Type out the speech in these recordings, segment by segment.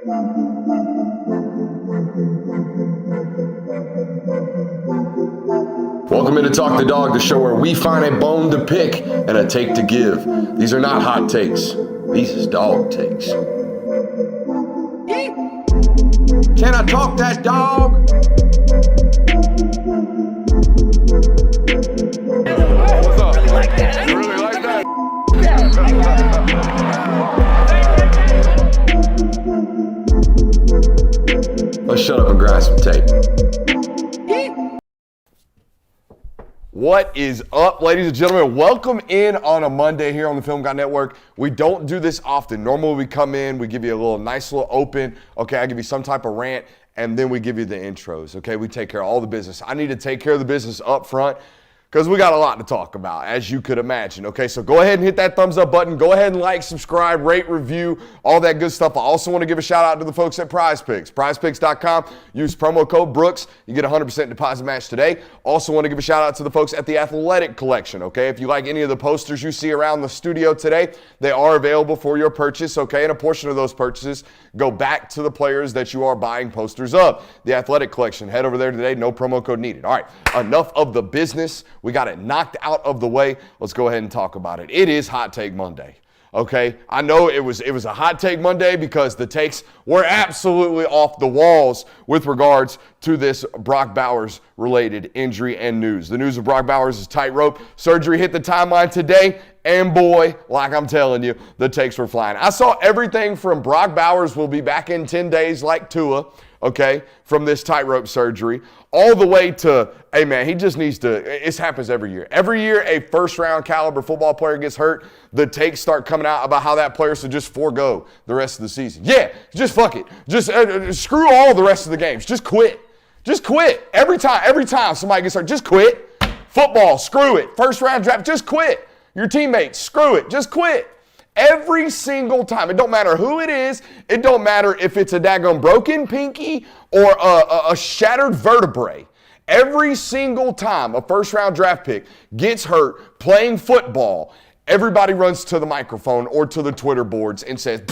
Welcome into Talk the Dog, the show where we find a bone to pick and a take to give. These are not hot takes. These is dog takes. Can I talk that dog? What's up? Really like that. You really like that? Let's shut up and grind some tape. What is up, ladies and gentlemen? Welcome in on a Monday here on the Film Guy Network. We don't do this often. Normally we come in, we give you a nice little open. Okay, I give you some type of rant, and then we give you the intros. Okay, we take care of all the business. I need to take care of the business up front because we got a lot to talk about, as you could imagine. Okay, so go ahead and hit that thumbs up button. Go ahead and like, subscribe, rate, review, all that good stuff. I also want to give a shout out to the folks at Prize Picks. PrizePicks.com. Use promo code Brooks. You get a 100% deposit match today. Also want to give a shout out to the folks at the Athletic Collection. Okay, if you like any of the posters you see around the studio today, they are available for your purchase. Okay, and a portion of those purchases go back to the players that you are buying posters of. The Athletic Collection. Head over there today. No promo code needed. All right, enough of the business. We got it knocked out of the way. Let's go ahead and talk about it. It is Hot Take Monday. Okay, I know it was a Hot Take Monday because the takes were absolutely off the walls with regards to this Brock Bowers related injury and news. The news of Brock Bowers' tightrope surgery hit the timeline today, and boy, like I'm telling you, the takes were flying. I saw everything from Brock Bowers will be back in 10 days like Tua, okay, from this tightrope surgery, all the way to, hey man, he just needs to, this happens every year. Every year a first-round caliber football player gets hurt, the takes start coming out about how that player should just forego the rest of the season. Yeah, just fuck it. Just screw all the rest of the games. Just quit. Just quit. Every time somebody gets hurt, just quit. Football, screw it. First-round draft, just quit. Your teammates, screw it. Just quit. Every single time. It don't matter who it is. It don't matter if it's a daggone broken pinky or a shattered vertebrae. Every single time a first-round draft pick gets hurt playing football, everybody runs to the microphone or to the Twitter boards and says,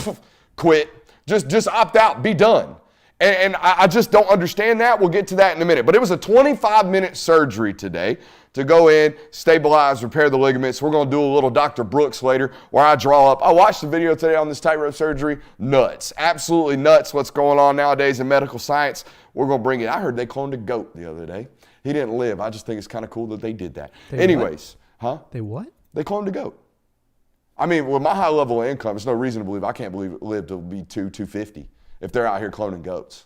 quit. Just opt out. Be done. And I just don't understand that. We'll get to that in a minute. But it was a 25-minute surgery today to go in, stabilize, repair the ligaments. We're going to do a little Dr. Brooks later where I draw up. I watched the video today on this tightrope surgery. Nuts. Absolutely nuts what's going on nowadays in medical science. We're going to bring it. I heard they cloned a goat the other day. He didn't live. I just think it's kind of cool that they did that. Anyways. Huh? They what? They cloned a goat. I mean, with my high level of income, there's no reason to believe I can't live to be 250 if they're out here cloning goats.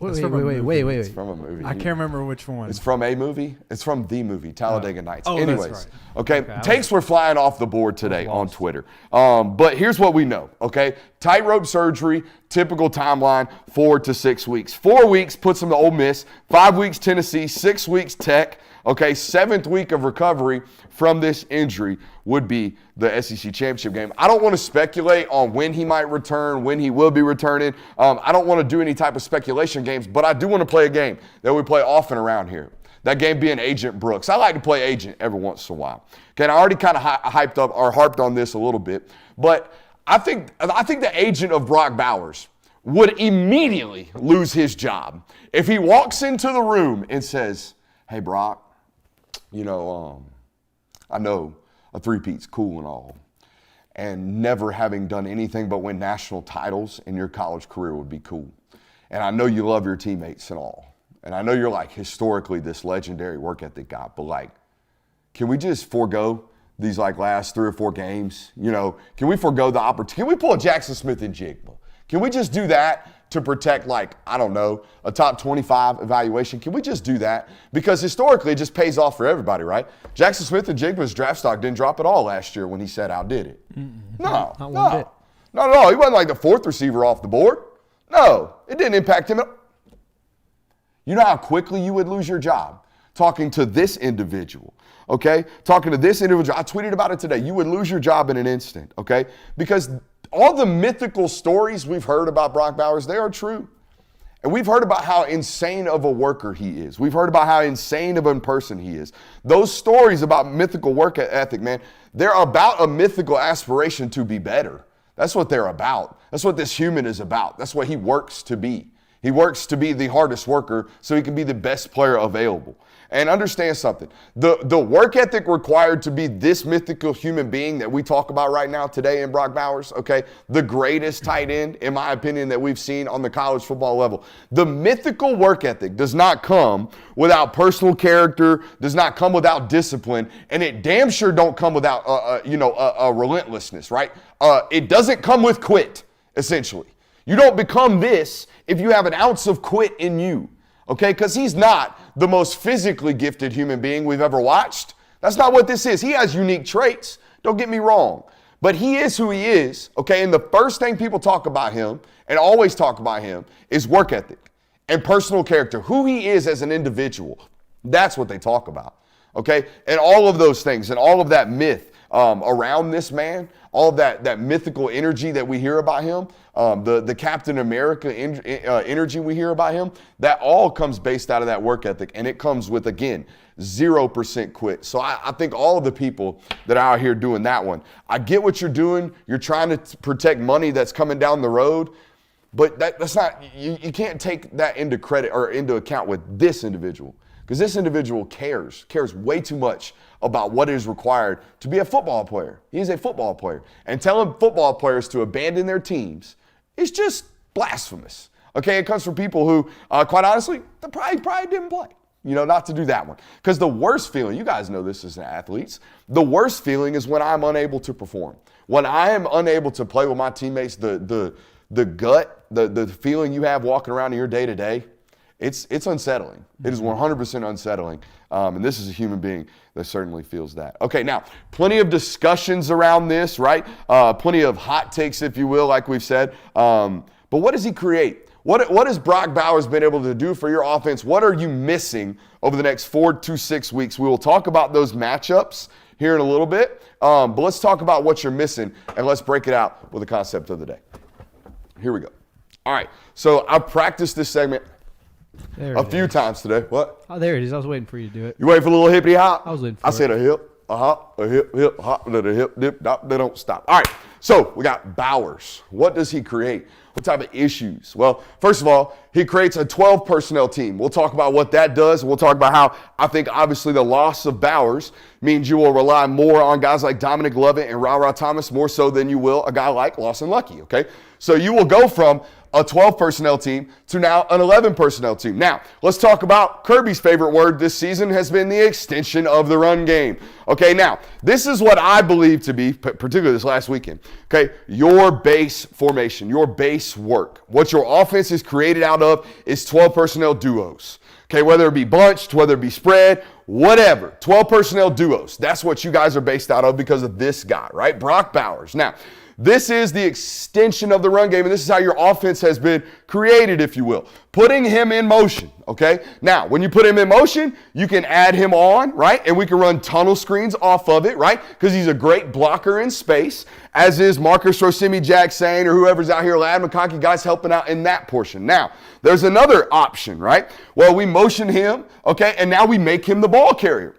Wait. It's from a movie. I can't remember which one. It's from a movie. It's from the movie, Talladega Nights. Oh, Anyways, that's right. Okay, takes were flying off the board today on Twitter. But here's what we know, okay? Tightrope surgery, typical timeline, 4 to 6 weeks. 4 weeks puts him to Ole Miss, 5 weeks Tennessee, 6 weeks Tech. Okay, 7th week of recovery from this injury would be the SEC championship game. I don't want to speculate on when he might return, when he will be returning. I don't want to do any type of speculation games, but I do want to play a game that we play often around here. That game being Agent Brooks. I like to play Agent every once in a while. Okay, and I already kind of hyped up or harped on this a little bit, but I think the agent of Brock Bowers would immediately lose his job if he walks into the room and says, "Hey, Brock, you know, I know a three-peat's cool and all, and never having done anything but win national titles in your college career would be cool. And I know you love your teammates and all. And I know you're like historically this legendary work ethic guy, but like, can we just forego these like last 3 or 4 games? You know, can we forego the opportunity? Can we pull a Jackson Smith and Jigba? Can we just do that to protect, like, I don't know, a top 25 evaluation? Can we just do that? Because historically, it just pays off for everybody, right? Jackson Smith and Jigba's draft stock didn't drop at all last year when he sat out, did it? No. Not at all. He wasn't like the 4th receiver off the board. No, it didn't impact him at all. You know how quickly you would lose your job talking to this individual, okay? Talking to this individual. I tweeted about it today. You would lose your job in an instant, okay? Because all the mythical stories we've heard about Brock Bowers, they are true. And we've heard about how insane of a worker he is. We've heard about how insane of a person he is. Those stories about mythical work ethic, man, they're about a mythical aspiration to be better. That's what they're about. That's what this human is about. That's what he works to be. He works to be the hardest worker so he can be the best player available. And understand something. The work ethic required to be this mythical human being that we talk about right now today in Brock Bowers, okay, the greatest tight end, in my opinion, that we've seen on the college football level. The mythical work ethic does not come without personal character, does not come without discipline, and it damn sure don't come without, a relentlessness, right? It doesn't come with quit, essentially. You don't become this if you have an ounce of quit in you. Okay, because he's not the most physically gifted human being we've ever watched. That's not what this is. He has unique traits, don't get me wrong. But he is who he is, okay? And the first thing people talk about him, and always talk about him, is work ethic and personal character, who he is as an individual. That's what they talk about, okay? And all of those things and all of that myth around this man, all of that mythical energy that we hear about him, the Captain America energy we hear about him, that all comes based out of that work ethic. And it comes with, again, 0% quit. So I think all of the people that are out here doing that one, I get what you're doing. You're trying to protect money that's coming down the road. But that's not, you can't take that into credit or into account with this individual. Because this individual cares way too much about what is required to be a football player. He's a football player. And telling football players to abandon their teams is just blasphemous. Okay, it comes from people who, quite honestly, they probably didn't play. Not to do that one. Because the worst feeling, you guys know this as athletes, the worst feeling is when I'm unable to perform. When I am unable to play with my teammates, the gut, the feeling you have walking around in your day-to-day, it's unsettling. It is 100% unsettling. And this is a human being that certainly feels that. Okay, now, plenty of discussions around this, right? Plenty of hot takes, if you will, like we've said. But what does he create? What has Brock Bowers been able to do for your offense? What are you missing over the next 4 to 6 weeks? We will talk about those matchups here in a little bit. But let's talk about what you're missing, and let's break it out with the concept of the day. Here we go. All right, so I've practiced this segment a few times today. What? Oh, there it is. I was waiting for you to do it. You waiting for a little hippity hop? I was waiting for I said a hip, a hop, a hip, hop, and a hip, dip, dop, they don't stop. All right, so we got Bowers. What does he create? What type of issues? Well, first of all, he creates a 12 personnel team. We'll talk about what that does. We'll talk about how I think obviously the loss of Bowers means you will rely more on guys like Dominic Lovett and Ra Thomas more so than you will a guy like Lawson Lucky, okay? So you will go from a 12 personnel team to now an 11 personnel team. Now, let's talk about Kirby's favorite word this season has been the extension of the run game. Okay, now, this is what I believe to be, particularly this last weekend, okay, your base formation, your base work. What your offense is created out of is 12 personnel duos. Okay, whether it be bunched, whether it be spread, whatever. 12 personnel duos. That's what you guys are based out of because of this guy, right? Brock Bowers. Now, this is the extension of the run game, and this is how your offense has been created, if you will. Putting him in motion, okay? Now, when you put him in motion, you can add him on, right? And we can run tunnel screens off of it, right? Because he's a great blocker in space, as is Marcus Rosemi-Jackson or whoever's out here, Lad McConkey, guys helping out in that portion. Now, there's another option, right? Well, we motion him, okay, and now we make him the ball carrier.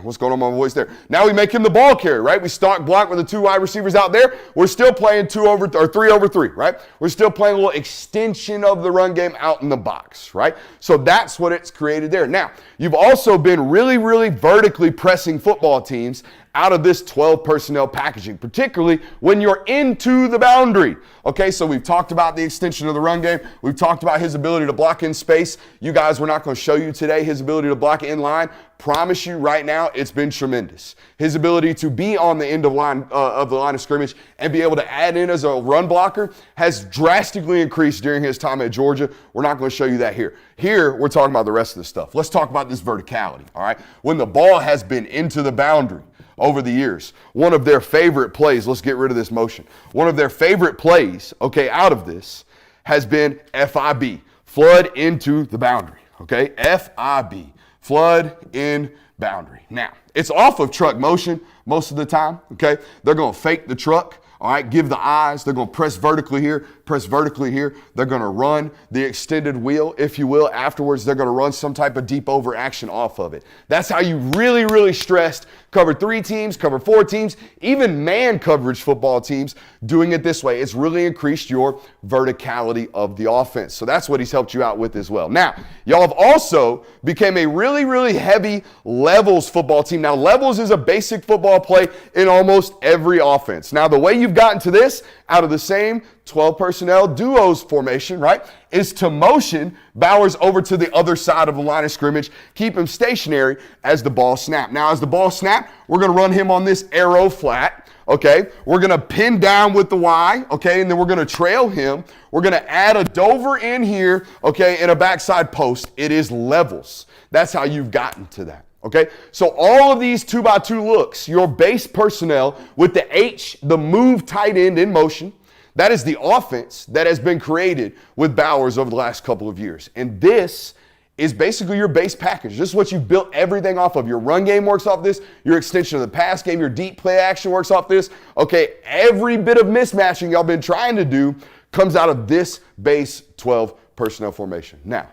What's going on with my voice there? Now we make him the ball carrier, right? We start block with the two wide receivers out there. We're still playing 3 over 3, right? We're still playing a little extension of the run game out in the box, right? So that's what it's created there. Now, you've also been really, really vertically pressing football teams out of this 12 personnel packaging, particularly when you're into the boundary. Okay, so we've talked about the extension of the run game. We've talked about his ability to block in space. You guys, we're not going to show you today his ability to block in line. Promise you right now, it's been tremendous. His ability to be on the end of the line of scrimmage and be able to add in as a run blocker has drastically increased during his time at Georgia. We're not going to show you that here. Here, we're talking about the rest of the stuff. Let's talk about this verticality, all right? When the ball has been into the boundary over the years, one of their favorite plays, let's get rid of this motion. One of their favorite plays, okay, out of this has been FIB, flood into the boundary, okay? FIB, flood in boundary. Now, it's off of truck motion most of the time, okay? They're going to fake the truck. All right, give the eyes. They're going to press vertically here, press vertically here. They're going to run the extended wheel, if you will. Afterwards, they're going to run some type of deep over action off of it. That's how you really, really stressed cover 3 teams, cover 4 teams, even man coverage football teams doing it this way. It's really increased your verticality of the offense. So that's what he's helped you out with as well. Now, y'all have also became a really, really heavy levels football team. Now, levels is a basic football play in almost every offense. Now, the way you've gotten to this out of the same 12 personnel duos formation, right, is to motion Bowers over to the other side of the line of scrimmage, keep him stationary as the ball snapped. Now, as the ball snapped, we're going to run him on this arrow flat, okay? We're going to pin down with the Y, okay, and then we're going to trail him. We're going to add a Dover in here, okay, and a backside post. It is levels. That's how you've gotten to that. Okay, so all of these 2x2 looks, your base personnel with the H, the move tight end in motion, that is the offense that has been created with Bowers over the last couple of years. And this is basically your base package. This is what you've built everything off of. Your run game works off this. Your extension of the pass game, your deep play action works off this. Okay, every bit of mismatching y'all been trying to do comes out of this base 12 personnel formation. Now,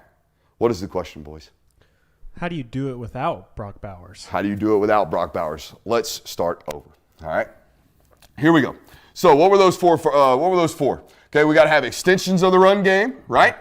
what is the question, boys? How do you do it without Brock Bowers? How do you do it without Brock Bowers? Let's start over. All right, here we go. So what were those for? Okay, we got to have extensions of the run game, right?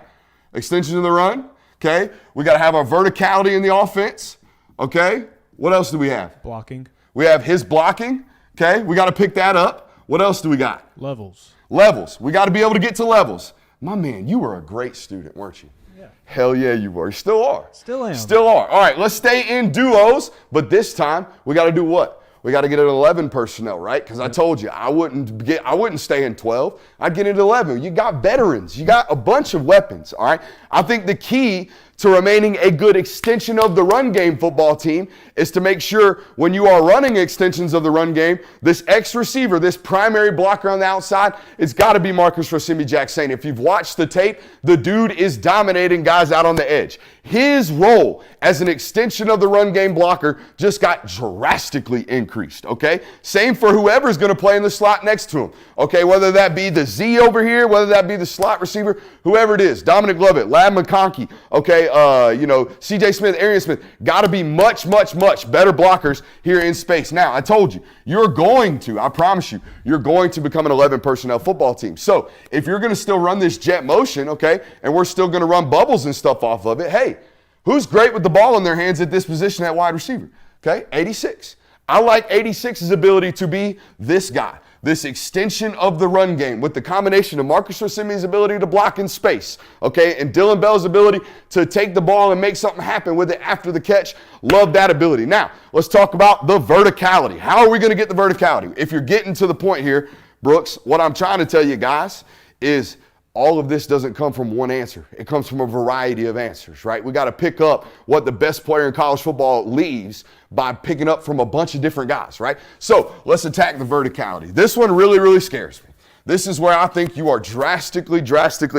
Extensions of the run. Okay, we got to have our verticality in the offense. Okay, what else do we have? Blocking. We have his blocking. Okay, we got to pick that up. What else do we got? Levels. Levels. We got to be able to get to levels. My man, you were a great student, weren't you? Yeah. Hell yeah, you were. You still are. Still am. Still are. All right, let's stay in duos, but this time we got to do what? We got to get an 11 personnel, right? Because I told you I wouldn't stay in 12. I'd get into 11. You got veterans. You got a bunch of weapons, all right? I think the key to remaining a good extension of the run game football team is to make sure when you are running extensions of the run game, this X receiver, this primary blocker on the outside, it's got to be Marcus Rosemi-Jackson. If you've watched the tape, the dude is dominating guys out on the edge. His role as an extension of the run game blocker just got drastically increased, okay? Same for whoever's going to play in the slot next to him, okay? Whether that be the Z over here, whether that be the slot receiver, whoever it is, Dominic Lovett, Lad McConkey, okay? C.J. Smith, Arian Smith, got to be much, much, much better blockers here in space. Now, I told you, I promise you, you're going to become an 11 personnel football team. So if you're going to still run this jet motion, okay, and we're still going to run bubbles and stuff off of it, hey, who's great with the ball in their hands at this position at wide receiver? Okay, 86. I like 86's ability to be this guy. This extension of the run game with the combination of Marcus Rosemi's ability to block in space, okay, and Dylan Bell's ability to take the ball and make something happen with it after the catch. Love that ability. Now, let's talk about the verticality. How are we going to get the verticality? If you're getting to the point here, Brooks, what I'm trying to tell you guys is all of this doesn't come from one answer. It comes from a variety of answers, right? We got to pick up what the best player in college football leaves by picking up from a bunch of different guys, right? So let's attack the verticality. This one really, really scares me. This is where I think you are drastically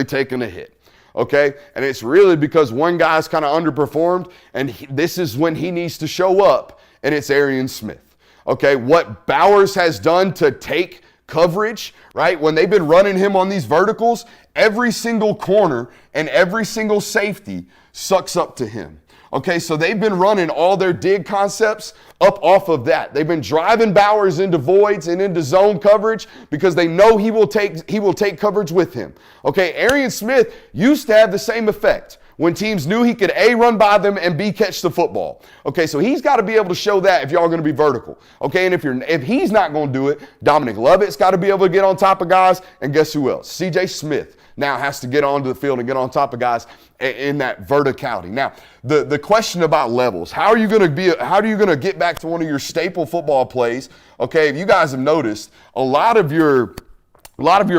taking a hit, okay? And it's really because one guy's kind of underperformed, and this is when he needs to show up, and it's Arian Smith, okay? What Bowers has done to take coverage, right? When they've been running him on these verticals, every single corner and every single safety sucks up to him. Okay, so they've been running all their dig concepts up off of that. They've been driving Bowers into voids and into zone coverage because they know he will take coverage with him. Okay, Arian Smith used to have the same effect when teams knew he could A, run by them, and B, catch the football. Okay, so he's got to be able to show that if y'all are going to be vertical. Okay, and if he's not going to do it, Dominic Lovett's got to be able to get on top of guys, and guess who else? C.J. Smith now has to get onto the field and get on top of guys in that verticality. Now, the question about levels, how are you going to get back to one of your staple football plays? Okay, if you guys have noticed, a lot of your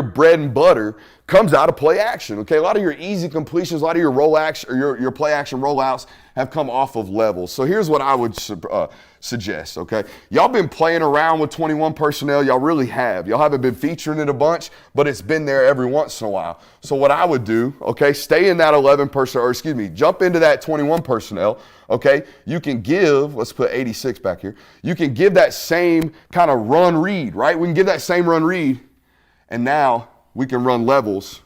bread and butter comes out of play action. Okay, a lot of your easy completions, a lot of your roll action or your play action rollouts have come off of levels. So here's what I would suggest. Okay, y'all been playing around with 21 personnel. Y'all really have. Y'all haven't been featuring it a bunch, but it's been there every once in a while. So what I would do, okay, stay in that 11 personnel, or excuse me, jump into that 21 personnel. Okay, you can give, let's put 86 back here. You can give that same kind of run read, right? We can give that same run read, and now we can run levels,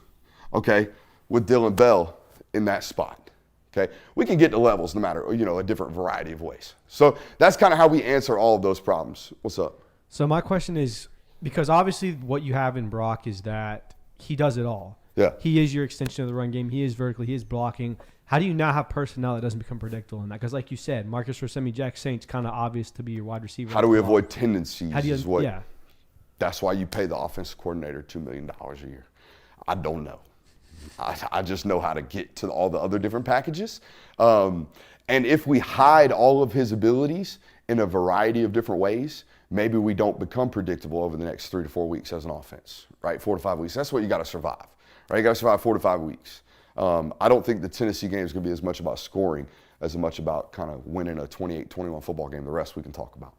okay, with Dylan Bell in that spot, Okay, we can get to levels no matter, a different variety of ways. So that's kind of how we answer all of those problems. What's up? So my question is, because obviously what you have in Brock is that he does it all. Yeah. He is your extension of the run game. He is vertically. He is blocking. How do you now have personnel that doesn't become predictable in that? Because like you said, Marcus Rosemi, Jack Saint's kind of obvious to be your wide receiver. How do we avoid tendencies? How do you, yeah. That's why you pay the offensive coordinator $2 million a year. I don't know. I just know how to get to all the other different packages. And if we hide all of his abilities in a variety of different ways, maybe we don't become predictable over the next 3 to 4 weeks as an offense, right? 4 to 5 weeks. That's what you got to survive, right? You got to survive 4 to 5 weeks. I don't think the Tennessee game is going to be as much about scoring as much about kind of winning a 28-21 football game. The rest we can talk about.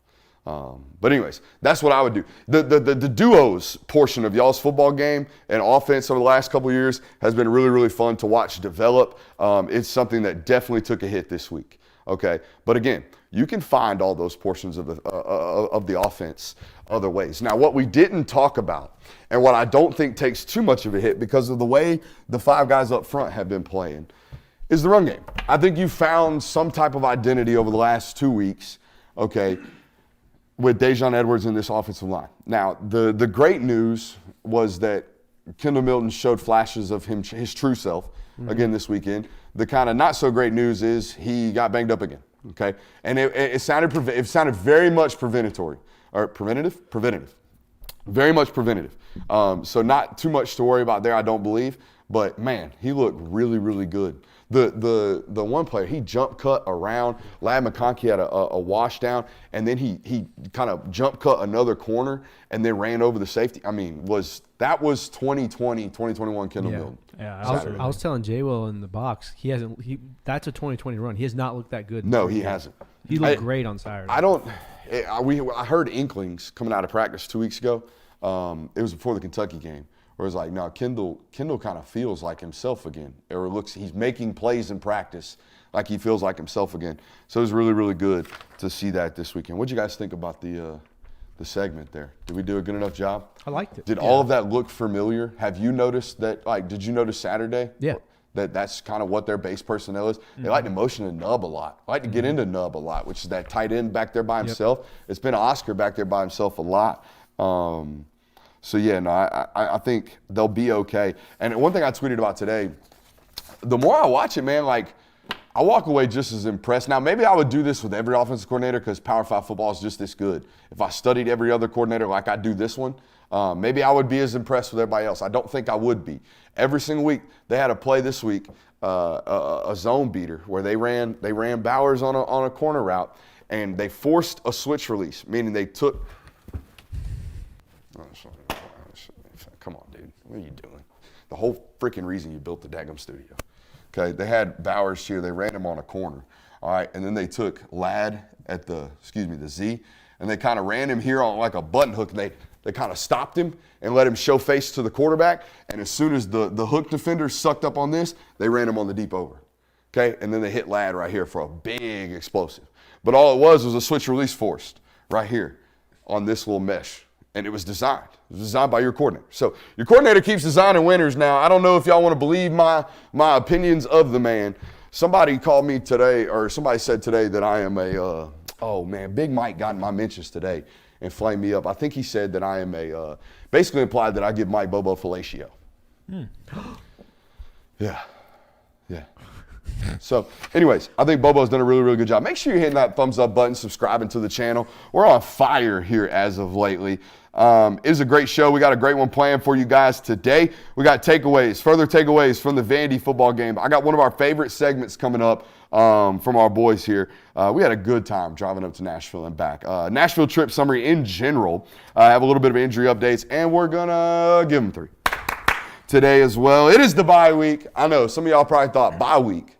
But anyways, that's what I would do. The duos portion of y'all's football game and offense over the last couple of years has been really, really fun to watch develop. It's something that definitely took a hit this week. Okay, but again, you can find all those portions of the offense other ways. Now, what we didn't talk about, and what I don't think takes too much of a hit because of the way the 5 guys up front have been playing, is the run game. I think you found some type of identity over the last 2 weeks, okay, with Dejon Edwards in this offensive line. Now, the great news was that Kendall Milton showed flashes of his true self again this weekend. The kind of not so great news is he got banged up again. Okay, and it sounded very much preventative, very much preventative. So not too much to worry about there, I don't believe. But man, he looked really, really good. The one player, he jump cut around. Ladd McConkey had a wash down, and then he kind of jump cut another corner and then ran over the safety. I mean, that was 2020, 2021 Kendall Milton. Yeah, I was telling J-Will in the box, that's a 2020 run. He has not looked that good. No, he hasn't. He looked great on Saturday. I heard inklings coming out of practice 2 weeks ago. It was before the Kentucky game. Where it's like, no, Kendall kind of feels like himself again. Or he's making plays in practice like he feels like himself again. So it was really, really good to see that this weekend. What did you guys think about the segment there? Did we do a good enough job? I liked it. Did all of that look familiar? Have you noticed that, did you notice Saturday? Yeah. That's kind of what their base personnel is. They like to motion and nub a lot. They like to get into nub a lot, which is that tight end back there by himself. Yep. It's been Oscar back there by himself a lot. So, yeah, no, I think they'll be okay. And one thing I tweeted about today, the more I watch it, man, I walk away just as impressed. Now, maybe I would do this with every offensive coordinator because Power 5 football is just this good. If I studied every other coordinator like I do this one, maybe I would be as impressed with everybody else. I don't think I would be. Every single week, they had a play this week, a zone beater, where they ran Bowers on a corner route, and they forced a switch release, meaning they took – come on, dude. What are you doing? The whole freaking reason you built the daggum studio. Okay, they had Bowers here. They ran him on a corner. All right, and then they took Ladd at the Z, and they kind of ran him here on like a button hook, and they kind of stopped him and let him show face to the quarterback. And as soon as the hook defender sucked up on this, they ran him on the deep over. Okay, and then they hit Ladd right here for a big explosive. But all it was a switch release forced right here on this little mesh. And it was designed. It was designed by your coordinator. So your coordinator keeps designing winners now. I don't know if y'all want to believe my opinions of the man. Somebody called me today, or somebody said today that I am Big Mike got in my mentions today and flamed me up. I think he said that I am basically implied that I give Mike Bobo fellatio. Yeah. So, anyways, I think Bobo's done a really, really good job. Make sure you're hitting that thumbs up button, subscribing to the channel. We're on fire here as of lately. It is a great show. We got a great one planned for you guys today. We got further takeaways from the Vandy football game. I got one of our favorite segments coming up from our boys here. We had a good time driving up to Nashville and back. Nashville trip summary in general. I have a little bit of injury updates, and we're going to give them 3 today as well. It is the bye week. I know some of y'all probably thought bye week.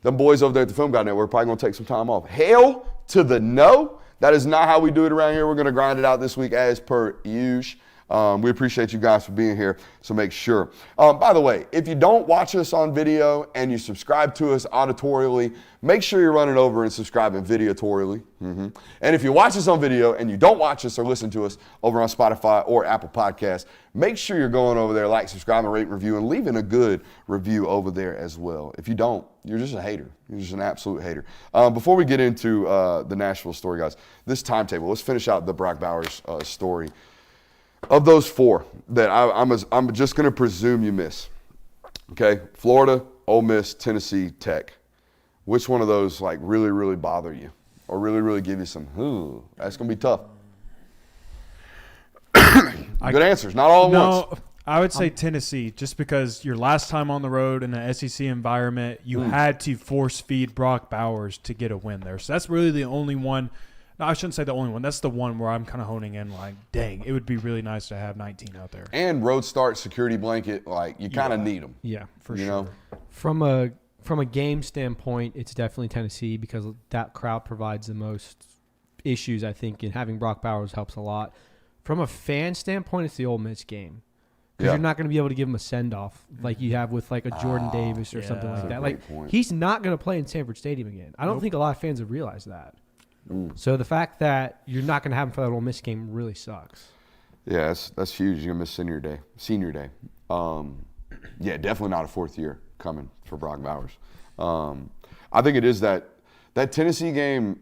Them boys over there at the Film Guy Network are probably going to take some time off. Hell to the no. That is not how we do it around here. We're going to grind it out this week as per usual. We appreciate you guys for being here, so make sure. By the way, if you don't watch us on video and you subscribe to us auditorially, make sure you're running over and subscribing videotorially. And if you watch us on video and you don't watch us or listen to us over on Spotify or Apple Podcasts, make sure you're going over there, like, subscribe, and rate, review, and leaving a good review over there as well. If you don't, you're just a hater. You're just an absolute hater. Before we get into the Nashville story, guys, this timetable, let's finish out the Brock Bowers story. Of those 4 that I'm just going to presume you miss, okay? Florida, Ole Miss, Tennessee, Tech. Which one of those like really, really bother you or really, really give you some, that's going to be tough? Good answers, not all at once. No, I would say Tennessee, just because your last time on the road in an SEC environment, you had to force feed Brock Bowers to get a win there. So that's really the only one. No, I shouldn't say the only one. That's the one where I'm kind of honing in like, dang, it would be really nice to have 19 out there. And road start, security blanket, like you kind of need them. Yeah, for you sure. know? From a game standpoint, it's definitely Tennessee because that crowd provides the most issues, I think, and having Brock Bowers helps a lot. From a fan standpoint, it's the Ole Miss game. Because you're not going to be able to give him a send-off like you have with like a Jordan Davis or something like that. Like he's not going to play in Sanford Stadium again. I don't think a lot of fans have realized that. So the fact that you're not going to have him for that Ole Miss game really sucks. Yeah, that's huge. You're going to miss senior day. Yeah, definitely not a 4th year coming for Brock Bowers. I think it is that Tennessee game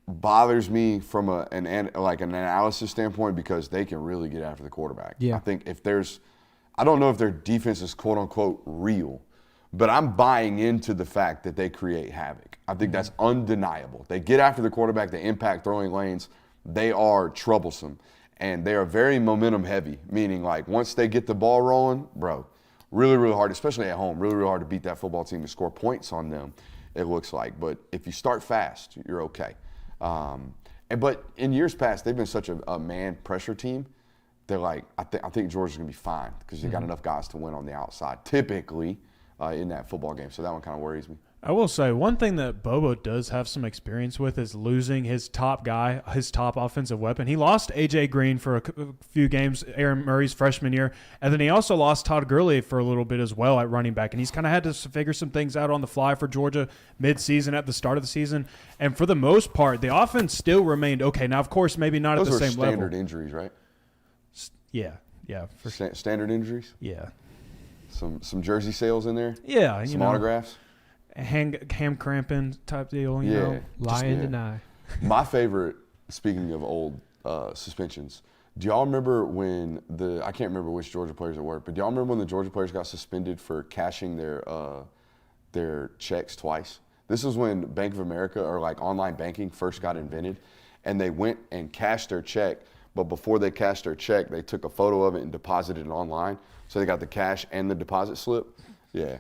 bothers me from an analysis standpoint because they can really get after the quarterback. Yeah. I think I don't know if their defense is quote unquote real, but I'm buying into the fact that they create havoc. I think that's undeniable. They get after the quarterback, they impact throwing lanes, they are troublesome, and they are very momentum heavy, meaning like once they get the ball rolling, bro, really, really hard, especially at home, really, really hard to beat that football team and score points on them, it looks like. But if you start fast, you're okay. But in years past, they've been such a man pressure team. They're like, I think Georgia's going to be fine because they got enough guys to win on the outside, typically in that football game. So that one kind of worries me. I will say one thing that Bobo does have some experience with is losing his top guy, his top offensive weapon. He lost A.J. Green for a few games, Aaron Murray's freshman year, and then he also lost Todd Gurley for a little bit as well at running back. And he's kind of had to figure some things out on the fly for Georgia mid-season at the start of the season. And for the most part, the offense still remained okay. Now, of course, maybe not at the same level. Those were standard injuries, right? Yeah. For standard injuries? Yeah. Some jersey sales in there? Yeah. Some autographs? Ham cramping type deal, you know. Lie and deny. My favorite, speaking of old suspensions, do y'all remember when I can't remember which Georgia players it were, but do y'all remember when the Georgia players got suspended for cashing their checks twice? This is when Bank of America or like online banking first got invented, and they went and cashed their check, but before they cashed their check, they took a photo of it and deposited it online, so they got the cash and the deposit slip. Yeah.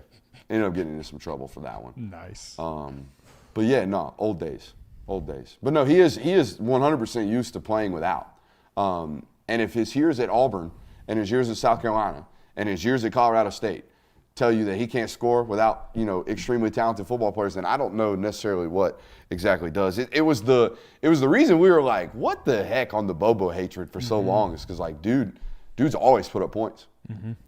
Ended up getting into some trouble for that one. Nice. But yeah, no, old days. But no, he is 100% used to playing without. And if his years at Auburn and his years at South Carolina and his years at Colorado State tell you that he can't score without, extremely talented football players, then I don't know necessarily what exactly does. It was the reason we were like, what the heck on the Bobo hatred for so long is because like, dude's always put up points.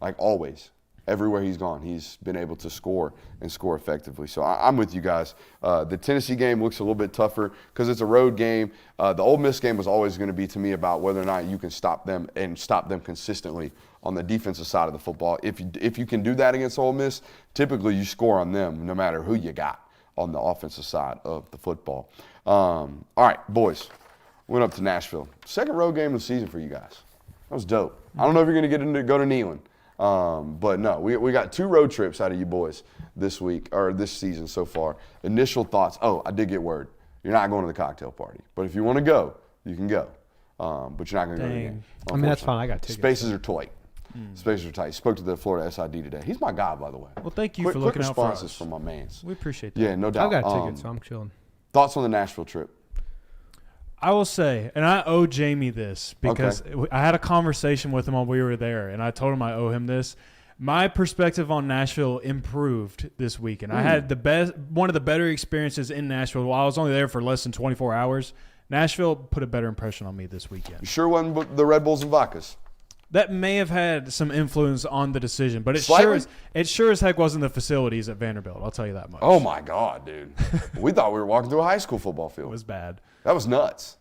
Like always. Everywhere he's gone, he's been able to score and score effectively. So I'm with you guys. The Tennessee game looks a little bit tougher because it's a road game. The Ole Miss game was always going to be to me about whether or not you can stop them and stop them consistently on the defensive side of the football. If you can do that against Ole Miss, typically you score on them no matter who you got on the offensive side of the football. All right, boys, went up to Nashville. Second road game of the season for you guys. That was dope. I don't know if you're going to go to Neyland. But no, we got 2 road trips out of you boys this week or this season so far. Initial thoughts. Oh, I did get word. You're not going to the cocktail party. But if you want to go, you can go. But you're not going to go to the game. I mean, that's fine. I got tickets. Spaces are tight. Spaces are tight. Spoke to the Florida SID today. He's my guy, by the way. Well, thank you for looking out for us. Quick responses from my mans. We appreciate that. Yeah, no doubt. I've got tickets, so I'm chilling. Thoughts on the Nashville trip? I will say, and I owe Jamie this because I had a conversation with him while we were there, and I told him I owe him this. My perspective on Nashville improved this weekend. I had one of the better experiences in Nashville. While I was only there for less than 24 hours, Nashville put a better impression on me this weekend. You sure wasn't the Red Bulls and Vodkas? That may have had some influence on the decision, but Slightly? it sure as heck wasn't the facilities at Vanderbilt. I'll tell you that much. Oh my God, dude. We thought we were walking through a high school football It field. was bad. That was nuts.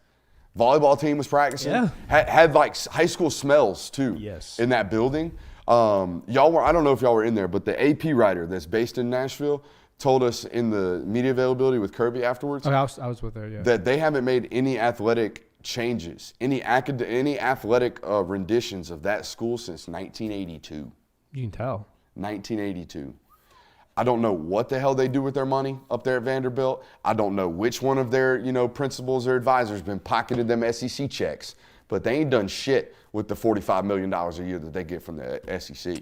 Volleyball team was practicing. Yeah. Had like high school smells too. Yes. In that building. Y'all were, I don't know if y'all were in there, but the AP writer that's based in Nashville told us in the media availability with Kirby afterwards Okay, I was with her. Yeah. that they haven't made any athletic changes, any athletic renditions of that school since 1982. You can tell. 1982. I don't know what the hell they do with their money up there at Vanderbilt. I don't know which one of their, principals or advisors been pocketed them SEC checks, but they ain't done shit with the $45 million a year that they get from the SEC.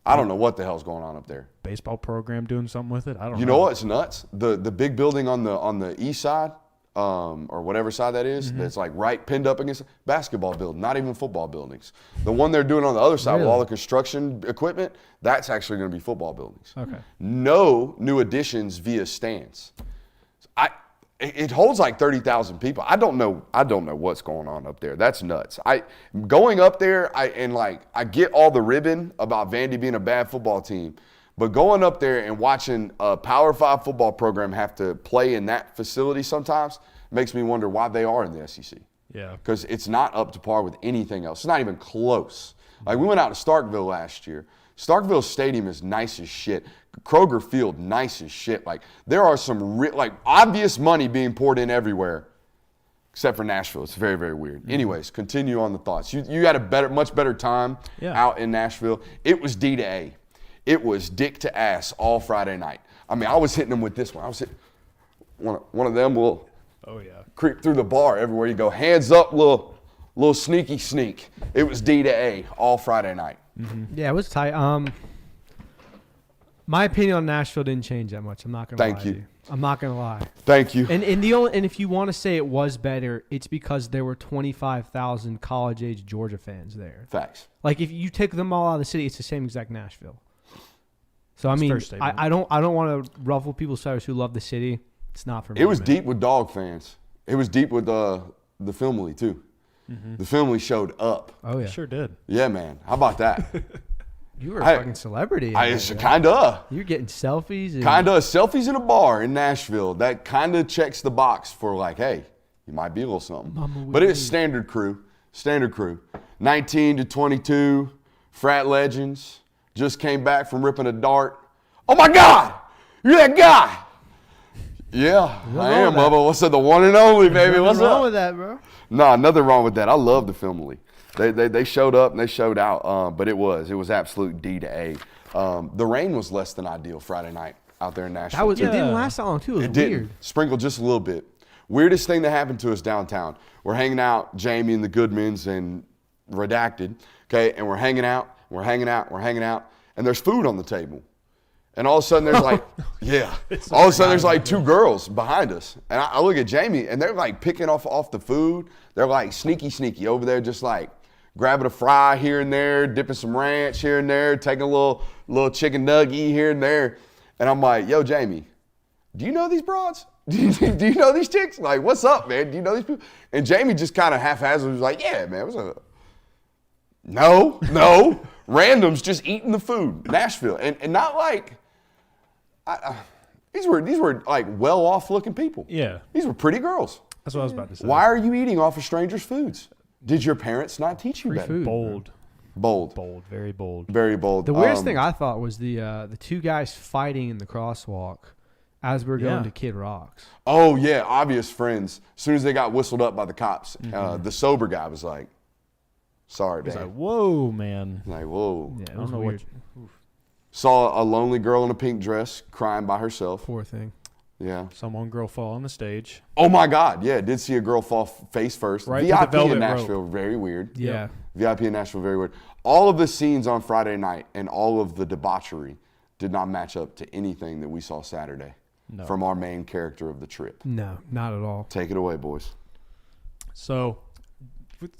I don't know what the hell's going on up there. Baseball program doing something with it? I don't know. You know what's nuts? The big building on the east side, or whatever side that is, that's like right pinned up against basketball building, not even football buildings. The one they're doing on the other side with all the construction equipment, that's actually going to be football buildings. Okay. No new additions via stands. It holds like 30,000 people. I don't know what's going on up there. That's nuts. Going up there, I get all the ribbon about Vandy being a bad football team, but going up there and watching a Power 5 football program have to play in that facility sometimes makes me wonder why they are in the SEC. Yeah. Because it's not up to par with anything else. It's not even close. Like, we went out to Starkville last year. Starkville Stadium is nice as shit. Kroger Field, nice as shit. Like, there are some obvious money being poured in everywhere, except for Nashville. It's very, very weird. Anyways, continue on the thoughts. You had a much better time out in Nashville. It was D to A. It was dick to ass all Friday night. I mean, I was hitting them with this one. I was hitting one of them will creep through the bar everywhere you go. Hands up, little sneaky sneak. It was D to A all Friday night. Mm-hmm. Yeah, it was tight. My opinion on Nashville didn't change that much. I'm not gonna lie. Thank you. To you. I'm not gonna lie. Thank you. And if you want to say it was better, it's because there were 25,000 college-age Georgia fans there. Facts. Like, if you take them all out of the city, it's the same exact Nashville. So That's I mean, fair statement. I don't want to ruffle people's feathers who love the city. It's not for me. It was man. deep with dog fans. It was deep with the Family too. The Family showed up. Oh yeah, Sure did. Yeah, man. How about that? you were a fucking celebrity. Kinda. You're getting selfies. And Selfies in a bar in Nashville. That kinda checks the box for like, hey, you might be a little something. But it's standard crew. 19 to 22, frat legends. Just came back from ripping a dart. Oh my God! You're that guy! Yeah, I am, Bubba. What's up? The one and only, baby. What's wrong up? with that, bro? No, nothing wrong with that. I love the Family. They showed up and they showed out, but it was absolute D to A. The rain was less than ideal Friday night out there in Nashville. It didn't last that long too. It was weird. Didn't. Sprinkled just a little bit. Weirdest thing that happened to us downtown. We're hanging out, Jamie and the Goodmans and Redacted, okay, and we're hanging out, and there's food on the table. And all of a sudden there's like, all of a sudden there's like two girls behind us. And I look at Jamie and they're like picking off the food. They're like sneaky over there, just like grabbing a fry here and there, dipping some ranch here and there, taking a little chicken nugget here and there. And I'm like, yo, Jamie, do you know these broads? Do you know these chicks? Like, what's up, man? Do you know these people? And Jamie just kind of haphazardly was like, yeah, man, what's up? No. Randoms just eating the food. Nashville. And not like, these were like well-off looking people. Yeah. These were pretty girls. That's what I was about to say. Why are you eating off of strangers' foods? Did your parents not teach you Free better? food. Bold. Bold. Very bold. Very bold. The weirdest thing I thought was the two guys fighting in the crosswalk as we were going to Kid Rock's. Oh, yeah, obvious friends. As soon as they got whistled up by the cops, the sober guy was like, sorry, He's babe. like, whoa, man. Like, whoa. Yeah, it I was don't know weird. Saw a lonely girl in a pink dress crying by herself. Poor thing. Yeah. Someone girl fall on the stage. Oh, my God. Yeah, did see a girl fall face first. Right to the VIP velvet in rope. Nashville, very weird. Yeah. VIP in Nashville, very weird. All of the scenes on Friday night and all of the debauchery did not match up to anything that we saw Saturday from our main character of the trip. No, not at all. Take it away, boys. So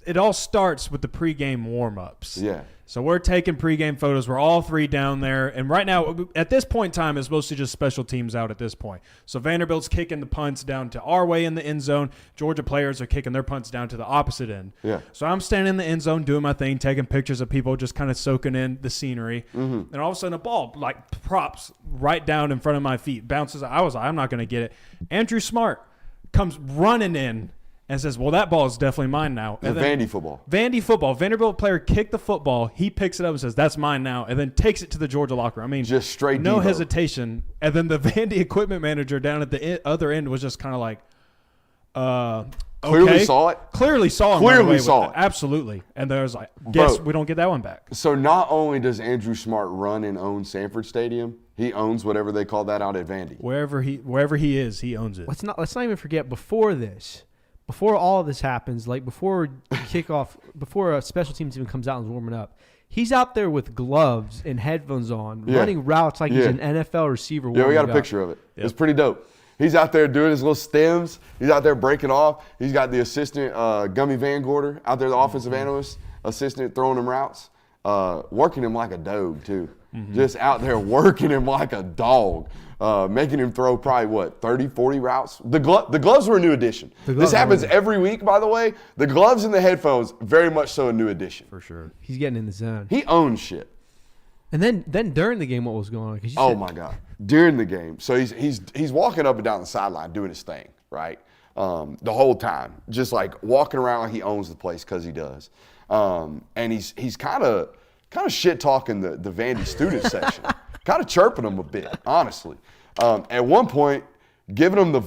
it all starts with the pregame warm-ups. Yeah. So we're taking pregame photos. We're all three down there. And right now, at this point in time, it's mostly just special teams out at this point. So Vanderbilt's kicking the punts down to our way in the end zone. Georgia players are kicking their punts down to the opposite end. Yeah. So I'm standing in the end zone doing my thing, taking pictures of people, just kind of soaking in the scenery. And all of a sudden a ball, like props right down in front of my feet, bounces. I was like, I'm not going to get it. Andrew Smart comes running in and says, well, that ball is definitely mine now. And Vandy football. Vandy football. Vanderbilt player kicked the football. He picks it up and says, that's mine now, and then takes it to the Georgia locker room. I mean, just straight no Devo. hesitation. And then the Vandy equipment manager down at the other end was just kind of like, Clearly okay. saw it. Clearly saw him. Clearly run away saw with it. Absolutely. And there was like, guess Bro. we don't get that one back. So not only does Andrew Smart run and own Sanford Stadium, he owns whatever they call that out at Vandy. Wherever he is, he owns it. Let's not even forget before all of this happens, like before kickoff, before a special teams even comes out and is warming up, he's out there with gloves and headphones on, running routes like he's an NFL receiver. Yeah, we got a up. picture of it. Yep. It's pretty dope. He's out there doing his little stems. He's out there breaking off. He's got the assistant, Gummy Van Gorder, out there, the offensive analyst, assistant, throwing him routes, working him like a dog, too. Just out there working him like a dog, making him throw probably, 30, 40 routes? The gloves were a new addition. This happens every week, by the way. The gloves and the headphones, very much so a new addition. For sure. He's getting in the zone. He owns shit. And then during the game, what was going on? 'Cause you Oh said- my God! During the game, so he's walking up and down the sideline doing his thing, right? The whole time, just like walking around like he owns the place because he does. And he's kind of shit talking the Vandy student section, kind of chirping them a bit, honestly. At one point, giving them the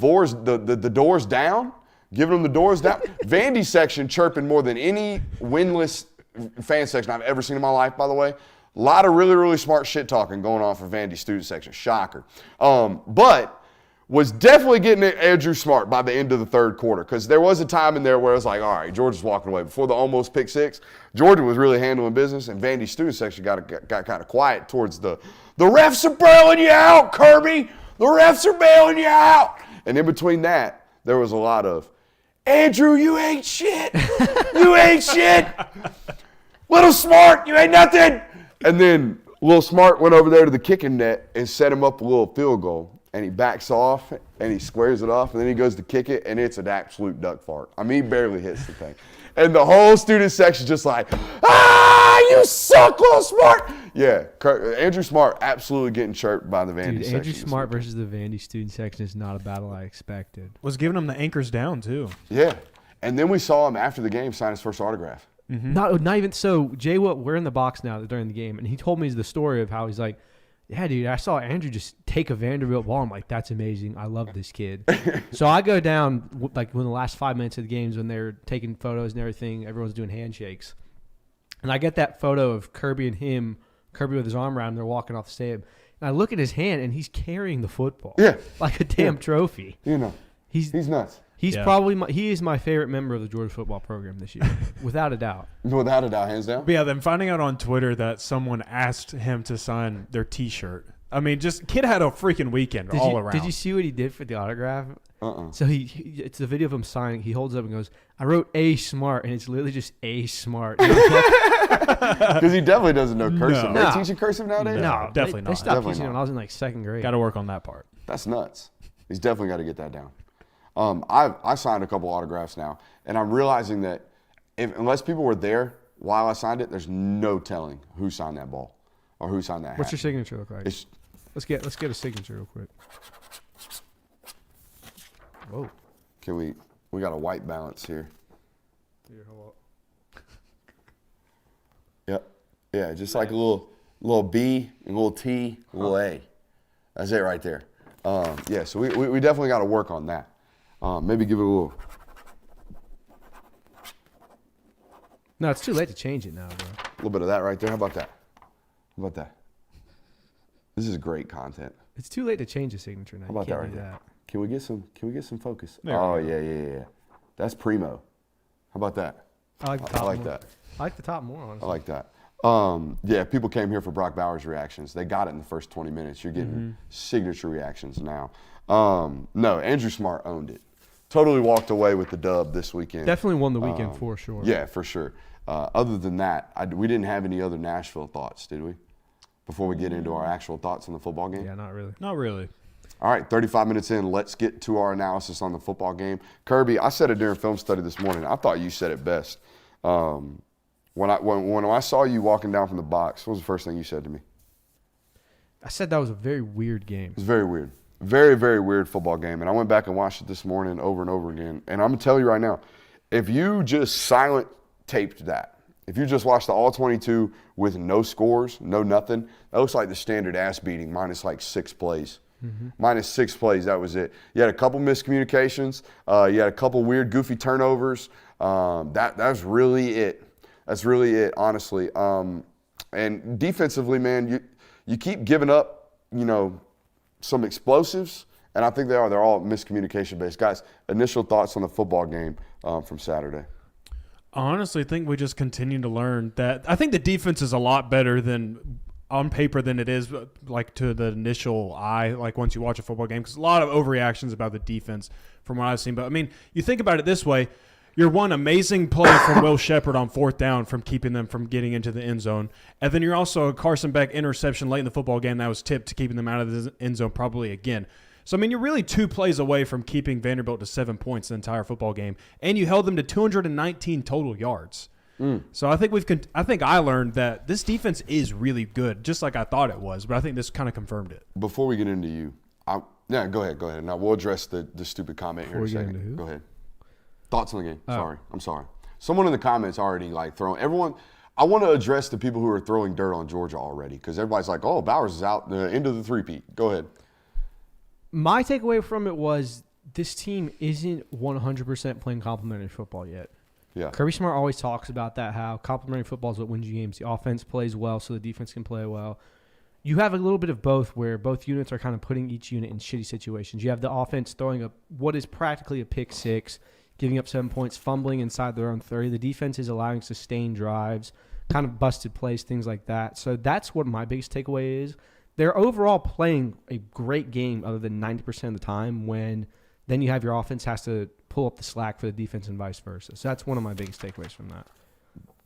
doors down, Vandy section chirping more than any winless fan section I've ever seen in my life, by the way. A lot of really, really smart shit talking going on for Vandy student section. Shocker. But was definitely getting at Andrew Smart by the end of the third quarter, because there was a time in there where it was like, all right, Georgia's walking away. Before the almost pick six, Georgia was really handling business, and Vandy student section got kind of quiet towards the refs are bailing you out, Kirby. The refs are bailing you out. And in between that, there was a lot of, Andrew, you ain't shit. You ain't shit. Little Smart, you ain't nothing. And then Little Smart went over there to the kicking net and set him up a little field goal. And he backs off and he squares it off, and then he goes to kick it, and it's an absolute duck fart. I mean, he barely hits the thing. And the whole student section just like, you suck, Little Smart. Yeah, Andrew Smart absolutely getting chirped by the Vandy section. Andrew Smart versus the Vandy student section is not a battle I expected. Was giving him the anchors down, too. Yeah. And then we saw him after the game sign his first autograph. Mm-hmm. Not even so. Jay, we're in the box now during the game, and he told me the story of how he's like, yeah, dude, I saw Andrew just take a Vanderbilt ball. I'm like, that's amazing. I love this kid. So I go down, like, when the last 5 minutes of the games, when they're taking photos and everything, everyone's doing handshakes. And I get that photo of Kirby and him, Kirby with his arm around him, they're walking off the stadium. And I look at his hand, and he's carrying the football. Yeah. Like a damn trophy. You know, he's nuts. He is my favorite member of the Georgia football program this year, without a doubt. Without a doubt, hands down. But yeah, then finding out on Twitter that someone asked him to sign their T-shirt. I mean, just kid had a freaking weekend all around. Did you see what he did for the autograph? Uh-uh. So it's the video of him signing. He holds up and goes, "I wrote A Smart," and it's literally just A Smart. Because he definitely doesn't know cursive. No. They teaching cursive nowadays? No, definitely They not. stopped Definitely teaching it not. when I was in like second grade. Got to work on that part. That's nuts. He's definitely got to get that down. I signed a couple autographs now, and I'm realizing that unless people were there while I signed it, there's no telling who signed that ball or who signed that hat. What's your signature look like? Let's get a signature real quick. Whoa. Can we got a white balance here. Here, hold up. Yep. Yeah, just like a little B, a little T, a little A. That's it right there. Yeah, so we definitely got to work on that. Maybe give it a little. No, it's too late to change it now, bro. A little bit of that right there. How about that? How about that? This is great content. It's too late to change the signature now. How about You that can't right do there? Can we get some focus? There we Oh yeah. That's primo. How about that? I like the top I like more. that. I like the top more, honestly. I like that. Yeah, people came here for Brock Bowers reactions. They got it in the first 20 minutes. You're getting signature reactions now. No, Andrew Smart owned it. Totally walked away with the dub this weekend. Definitely won the weekend for sure. Yeah, for sure. Other than that, we didn't have any other Nashville thoughts, did we? Before we get into our actual thoughts on the football game? Yeah, not really. Not really. All right, 35 minutes in, let's get to our analysis on the football game. Kirby, I said it during film study this morning. I thought you said it best. When I saw you walking down from the box, what was the first thing you said to me? I said that was a very weird game. It was very weird. Very, very weird football game. And I went back and watched it this morning over and over again. And I'm going to tell you right now, if you just silent taped that, if you just watched the all-22 with no scores, no nothing, that looks like the standard ass beating minus like 6 plays. Minus 6 plays, that was it. You had a couple miscommunications. You had a couple weird, goofy turnovers. That's really it. That's really it, honestly. And defensively, man, you keep giving up, some explosives, and I think they are. They're all miscommunication-based. Guys, initial thoughts on the football game from Saturday. I honestly think we just continue to learn that. I think the defense is a lot better than on paper than it is like to the initial eye, like once you watch a football game, because a lot of overreactions about the defense from what I've seen. But, I mean, you think about it this way. You're one amazing play from Will Shepard on 4th down from keeping them from getting into the end zone. And then you're also a Carson Beck interception late in the football game that was tipped to keeping them out of the end zone probably again. So, I mean, you're really 2 plays away from keeping Vanderbilt to 7 points the entire football game. And you held them to 219 total yards. So I think I learned that this defense is really good, just like I thought it was. But I think this kind of confirmed it. Before we get into you, go ahead. Now, we'll address the stupid comment here in a second. Go ahead. Thoughts on the game? I'm sorry. Someone in the comments already throwing everyone. I want to address the people who are throwing dirt on Georgia already because everybody's like, "Oh, Bowers is out the end of the three-peat." Go ahead. My takeaway from it was this team isn't 100% playing complementary football yet. Yeah. Kirby Smart always talks about that, how complementary football is what wins you games. The offense plays well, so the defense can play well. You have a little bit of both where both units are kind of putting each unit in shitty situations. You have the offense throwing up what is practically a pick six, giving up 7 points, fumbling inside their own 30. The defense is allowing sustained drives, kind of busted plays, things like that. So that's what my biggest takeaway is. They're overall playing a great game other than 90% of the time when then you have your offense has to pull up the slack for the defense and vice versa. So that's one of my biggest takeaways from that.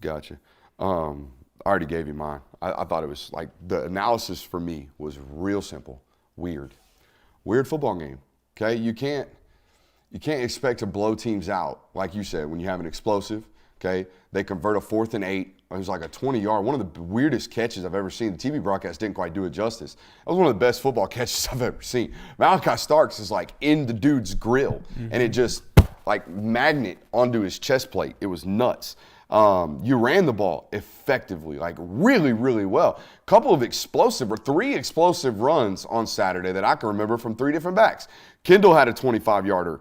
Gotcha. I already gave you mine. I thought it was like the analysis for me was real simple. Weird football game. Okay, you can't expect to blow teams out like you said when you have an explosive. Okay, they convert a 4th and 8. It was like a 20-yard. One of the weirdest catches I've ever seen. The TV broadcast didn't quite do it justice. That was one of the best football catches I've ever seen. Malachi Starks is like in the dude's grill, and it just like magnet onto his chest plate. It was nuts. You ran the ball effectively, like really, really well. Three explosive runs on Saturday that I can remember from 3 different backs. Kendall had a 25-yarder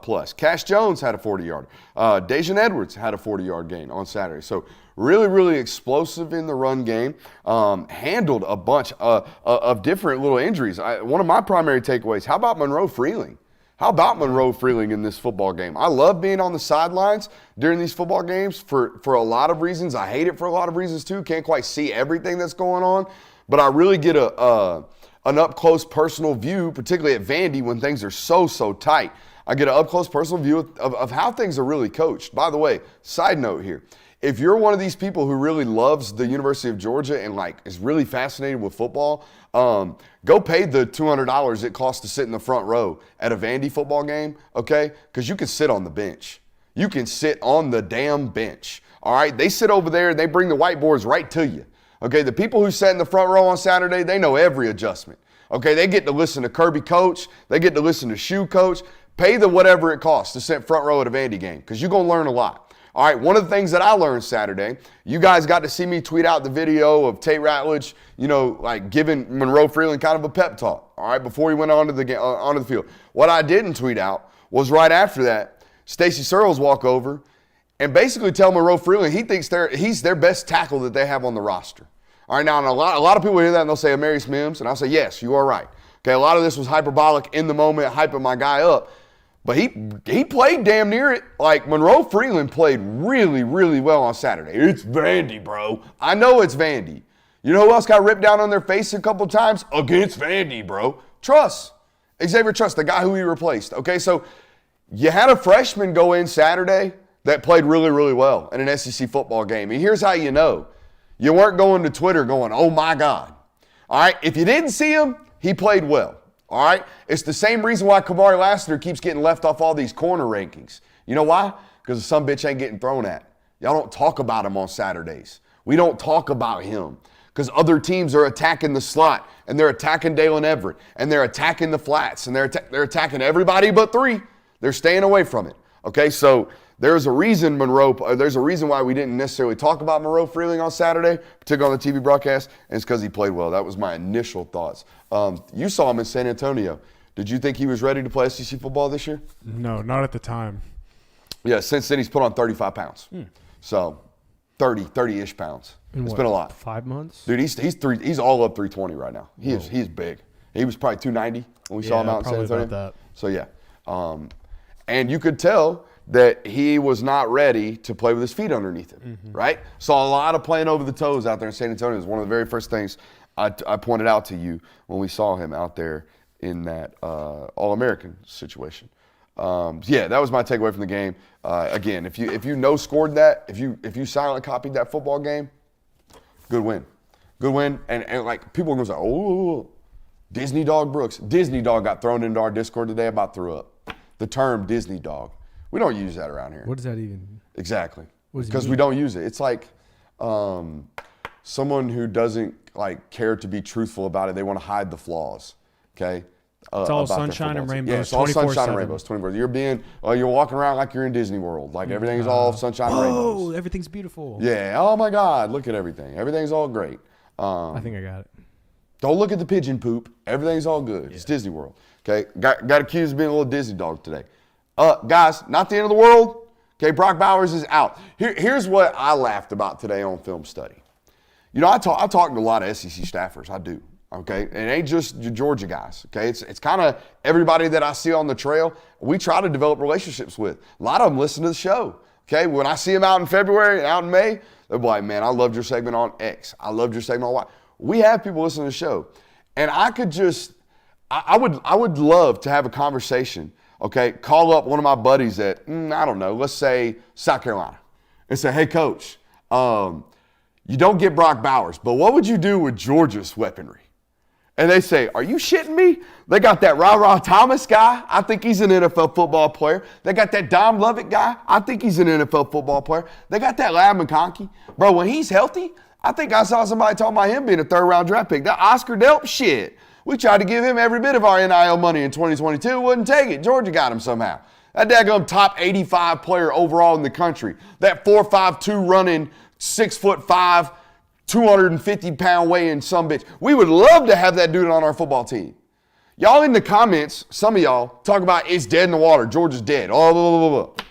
plus. Cash Jones had a 40-yarder. Dejan Edwards had a 40-yard gain on Saturday. So really, really explosive in the run game. Handled a bunch of different little injuries. One of my primary takeaways, how about Monroe Freeling? How about Monroe Freeling in this football game? I love being on the sidelines during these football games for a lot of reasons. I hate it for a lot of reasons too. Can't quite see everything that's going on. But I really get an up-close personal view, particularly at Vandy when things are so tight. I get an up-close personal view of how things are really coached. By the way, side note here. If you're one of these people who really loves the University of Georgia and is really fascinated with football, go pay the $200 it costs to sit in the front row at a Vandy football game, okay? Because you can sit on the bench. You can sit on the damn bench, all right? They sit over there and they bring the whiteboards right to you, okay? The people who sat in the front row on Saturday, they know every adjustment, okay? They get to listen to Kirby coach. They get to listen to Shoe coach. Pay the whatever it costs to sit front row at a Vandy game because you're going to learn a lot. All right, one of the things that I learned Saturday, you guys got to see me tweet out the video of Tate Ratledge, giving Monroe Freeling kind of a pep talk, all right, before he went onto the field. What I didn't tweet out was right after that, Stacey Searles walk over and basically tell Monroe Freeling he thinks he's their best tackle that they have on the roster. All right, now and a lot of people hear that and they'll say Amarius Mims, and I'll say, yes, you are right. Okay, a lot of this was hyperbolic in the moment, hyping my guy up. But he played damn near it. Like, Monroe Freeland played really, really well on Saturday. It's Vandy, bro. I know it's Vandy. You know who else got ripped down on their face a couple times? Against Vandy, bro. Truss. Xavier Truss, the guy who he replaced. Okay, so You had a freshman go in Saturday that played really, really well in an SEC football game. And here's how you know. You weren't going to Twitter going, oh, my God. All right? If you didn't see him, he played well. All right? It's the same reason why Kamari Lassiter keeps getting left off all these corner rankings. You know why? Because some bitch ain't getting thrown at. Y'all don't talk about him on Saturdays. We don't talk about him because other teams are attacking the slot, and they're attacking Dalen Everett, and they're attacking the flats, and they're attacking everybody but 3. They're staying away from it. Okay, so there's a reason there's a reason why we didn't necessarily talk about Monroe Freeling on Saturday, particularly on the TV broadcast, and it's because he played well. That was my initial thoughts. You saw him in San Antonio. Did you think he was ready to play SEC football this year? No, not at the time. Yeah, since then he's put on 35 pounds. So 30-ish pounds. It's been a lot. 5 months? Dude, he's all up 320 right now. He's big. He was probably 290 when we saw him out in San Antonio. About that. So yeah. And you could tell that he was not ready to play with his feet underneath him, right? Saw a lot of playing over the toes out there in San Antonio. It was one of the very first things I pointed out to you when we saw him out there in that All-American situation. Yeah, that was my takeaway from the game. Again, if you no scored that, if you silent copied that football game, good win. Good win. And like people are going to say, oh, Disney Dog Brooks. Disney Dog got thrown into our Discord today. I about threw up. The term Disney Dog. We don't use that around here. What does that even? Exactly. What does it Because mean? we don't use it. It's like someone who doesn't like care to be truthful about it. They want to hide the flaws. Okay. It's all sunshine and rainbows. Yeah, it's all sunshine and 24/7. rainbows. 24. You're walking around like you're in Disney World. Like everything's all sunshine and rainbows. Oh, everything's beautiful. Yeah. Oh my God. Look at everything. Everything's all great. I think I got it. Don't look at the pigeon poop. Everything's all good. It's Disney World. Okay. Got accused of being a little Disney dog today. Guys, not the end of the world. Okay. Brock Bowers is out. Here's what I laughed about today on film study. You know, I talk to a lot of SEC staffers. I do. Okay. It ain't just your Georgia guys. Okay. It's kind of everybody that I see on the trail. We try to develop relationships with. A lot of them listen to the show. Okay. When I see them out in February and out in May, they're like, man, I loved your segment on X. I loved your segment on Y. We have people listen to the show. And I could just, I would love to have a conversation, okay, call up one of my buddies at, I don't know, let's say South Carolina and say, hey, coach, you don't get Brock Bowers, but what would you do with Georgia's weaponry? And they say, are you shitting me? They got that Ra Thomas guy. I think he's an NFL football player. They got that Dom Lovett guy. I think he's an NFL football player. They got that Lab McConkey. Bro, when he's healthy, I think I saw somebody talking about him being a third-round draft pick. That Oscar Delp shit. We tried to give him every bit of our NIL money in 2022. Wouldn't take it. Georgia got him somehow. That daggum top 85 player overall in the country. That 4.52 running, 6'5", 250-pound weighing sumbitch. We would love to have that dude on our football team. Y'all in the comments, some of y'all talk about it's dead in the water. Georgia's dead. Oh, blah, blah, blah, blah.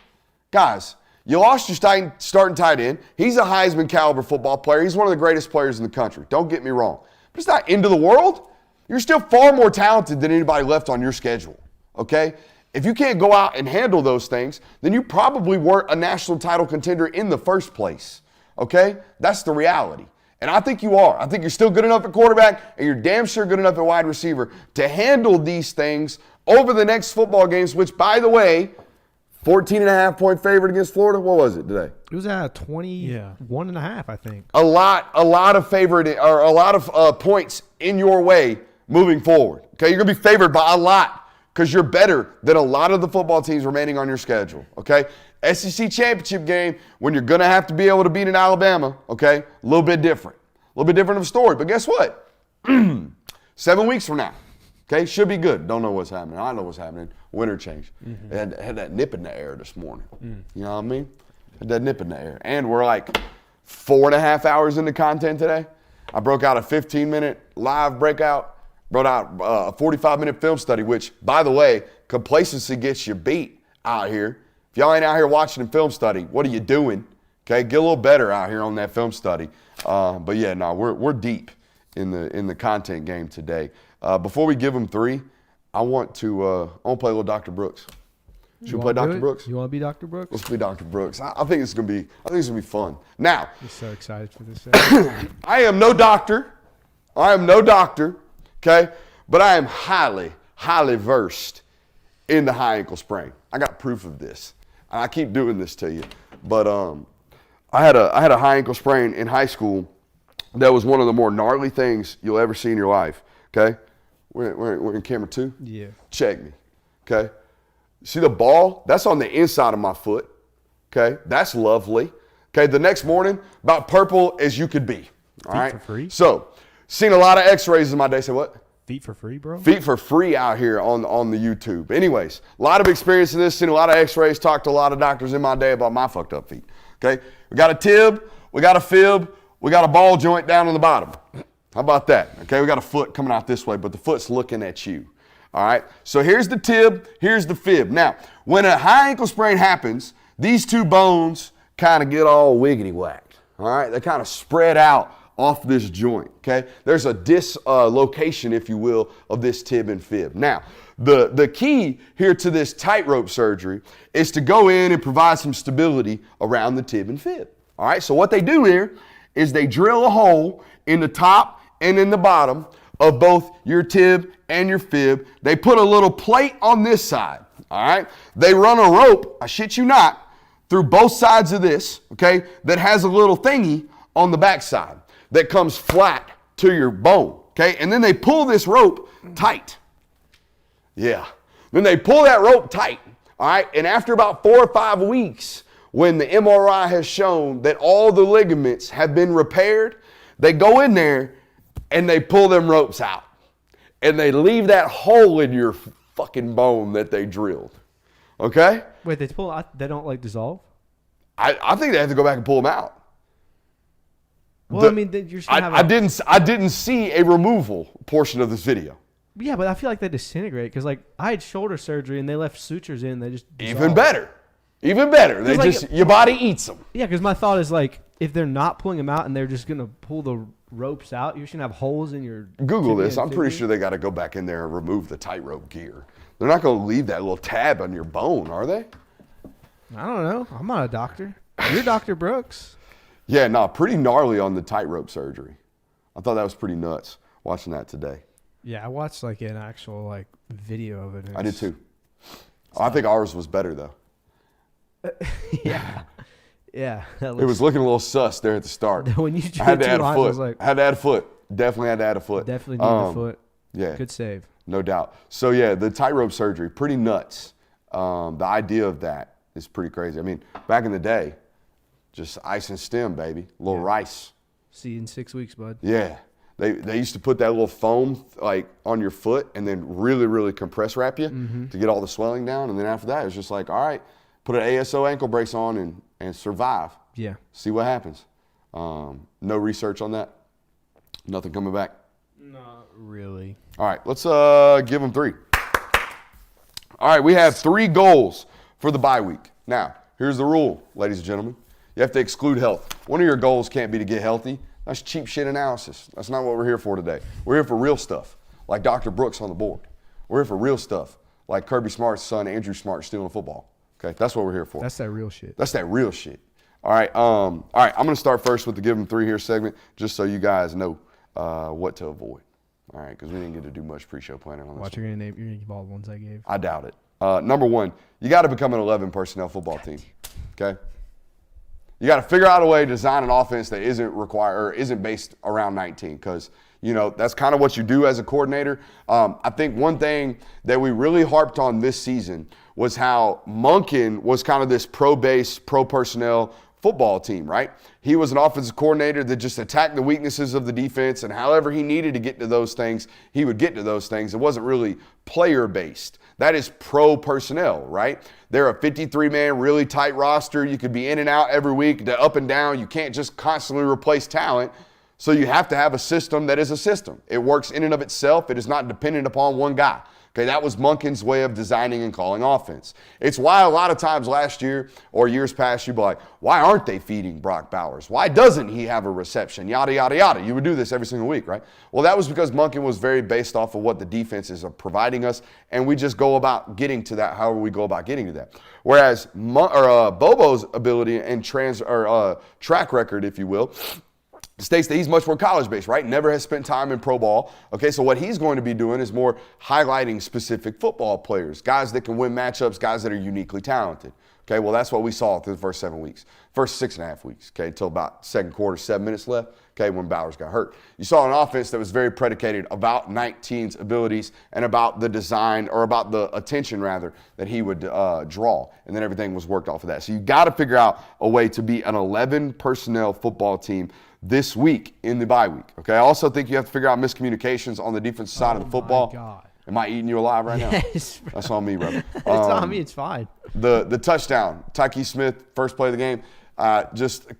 Guys, you lost your starting tight end. He's a Heisman caliber football player. He's one of the greatest players in the country. Don't get me wrong. But it's not end of the world. You're still far more talented than anybody left on your schedule. Okay? If you can't go out and handle those things, then you probably weren't a national title contender in the first place. Okay? That's the reality. And I think you are. I think you're still good enough at quarterback, and you're damn sure good enough at wide receiver to handle these things over the next football games, which, by the way, 14.5-point favorite against Florida. What was it today? It was at 21.5, I think. A lot of favorite or a lot of points in your way moving forward. Okay, you're gonna be favored by a lot because you're better than a lot of the football teams remaining on your schedule. Okay, SEC championship game when you're gonna have to be able to beat an Alabama. Okay, a little bit different of a story. But guess what? 7 weeks from now. Okay, should be good. Don't know what's happening. I know what's happening. Winter change. Had that nip in the air this morning. You know what I mean? Had that nip in the air. And we're like 4.5 hours into content today. I broke out a 15-minute live breakout. Brought out a 45-minute film study, which, by the way, complacency gets you beat out here. If y'all ain't out here watching a film study, what are you doing? Okay, get a little better out here on that film study. But yeah, no, we're deep in the content game today. Before we give them 3, I want to play a little Dr. Brooks. Should we play Dr. Brooks? You want to be Dr. Brooks? Let's be Dr. Brooks. I think it's gonna be fun. Now, I'm so excited for this. I am no doctor. Okay, but I am highly, highly versed in the high ankle sprain. I got proof of this. And I keep doing this to you. But I had a high ankle sprain in high school that was one of the more gnarly things you'll ever see in your life, okay? We're in camera 2? Yeah. Check me, okay? See the ball? That's on the inside of my foot, okay? That's lovely. Okay, the next morning, about purple as you could be, all right? For free? So, seen a lot of x-rays in my day. Say what? Feet for free, bro? Feet for free out here on the YouTube. Anyways, a lot of experience in this, seen a lot of x-rays, talked to a lot of doctors in my day about my fucked up feet, okay? We got a tib, we got a fib, we got a ball joint down on the bottom. How about that? Okay, we got a foot coming out this way, but the foot's looking at you. All right, so here's the tib, here's the fib. Now, when a high ankle sprain happens, these two bones kind of get all wiggity whacked. All right, they kind of spread out off this joint. Okay, there's a dislocation, if you will, of this tib and fib. Now, the key here to this tightrope surgery is to go in and provide some stability around the tib and fib. All right, so what they do here is they drill a hole in the top and in the bottom of both your tib and your fib. They put a little plate on this side, all right? They run a rope, I shit you not, through both sides of this, okay, that has a little thingy on the back side that comes flat to your bone, okay? And then they pull this rope tight. Yeah. Then they pull that rope tight, all right? And after about 4 or 5 weeks, when the MRI has shown that all the ligaments have been repaired, they go in there and they pull them ropes out. And they leave that hole in your fucking bone that they drilled. Okay? Wait, they don't like dissolve? I think they have to go back and pull them out. Well, you're just gonna have I didn't see a removal portion of this video. Yeah, but I feel like they disintegrate because like I had shoulder surgery and they left sutures in. They just dissolve. Even better. Even better. They just your body eats them. Yeah, because my thought is like if they're not pulling them out and they're just gonna pull the ropes out, you're just gonna have holes in your. Google this. I'm pretty sure they got to go back in there and remove the tightrope gear. They're not going to leave that little tab on your bone, are they? I don't know. I'm not a doctor. You're Dr. Brooks. Yeah, no, pretty gnarly on the tightrope surgery. I thought that was pretty nuts watching that today. Yeah, I watched like an actual like video of it. I did too. I think ours was better though. Yeah. Yeah. It was looking a little sus there at the start. When you I had to add a I foot. was like, had to add a foot. Definitely had to add a foot. Definitely need the foot. Yeah. Good save. No doubt. So yeah, the tightrope surgery, pretty nuts. The idea of that is pretty crazy. I mean, back in the day, just ice and stem, baby. A little rice. See you in 6 weeks, bud. Yeah. They used to put that little foam like on your foot and then really, really compress wrap you to get all the swelling down. And then after that, it's just like, all right, put an ASO ankle brace on and survive. Yeah. See what happens. No research on that. Nothing coming back. Not really. All right, let's give them 3. All right, we have 3 goals for the bye week. Now, here's the rule, ladies and gentlemen. You have to exclude health. One of your goals can't be to get healthy. That's cheap shit analysis. That's not what we're here for today. We're here for real stuff, like Dr. Brooks on the board. We're here for real stuff, like Kirby Smart's son, Andrew Smart, stealing football. Okay, that's what we're here for. That's that real shit. That's that real shit. All right, I'm going to start first with the Give Them 3 here segment, just so you guys know what to avoid. All right, because we didn't get to do much pre-show planning on this. Watch, you're gonna give all the ones I gave. I doubt it. Number 1, you got to become an 11 personnel football team. Okay. You got to figure out a way to design an offense that isn't based around 19, because that's kind of what you do as a coordinator. I think one thing that we really harped on this season was how Monken was kind of this pro-base, pro-personnel football team, right? He was an offensive coordinator that just attacked the weaknesses of the defense, and however he needed to get to those things, he would get to those things. It wasn't really player-based. That is pro-personnel, right? They're a 53-man, really tight roster. You could be in and out every week, up and down. You can't just constantly replace talent. So you have to have a system that is a system. It works in and of itself. It is not dependent upon one guy. Okay, that was Monken's way of designing and calling offense. It's why a lot of times last year or years past, you'd be like, why aren't they feeding Brock Bowers? Why doesn't he have a reception? Yada, yada, yada. You would do this every single week, right? Well, that was because Monken was very based off of what the defenses are providing us, and we just go about getting to that however we go about getting to that. Whereas Bobo's ability and track record, if you will, states that he's much more college-based, right? Never has spent time in pro ball. Okay, so what he's going to be doing is more highlighting specific football players, guys that can win matchups, guys that are uniquely talented. Okay, well, that's what we saw through the first 7 weeks, first 6.5 weeks, okay, until about second quarter, 7 minutes left, okay, when Bowers got hurt. You saw an offense that was very predicated about 19's abilities and about the design, or about the attention, rather, that he would draw, and then everything was worked off of that. So you got to figure out a way to be an 11-personnel football team this week in the bye week, okay? I also think you have to figure out miscommunications on the defensive side of the football. Oh, my God. Am I eating you alive right now? Yes, bro. That's on me, bro. It's on me. It's fine. The touchdown, Tyke Smith, first play of the game, just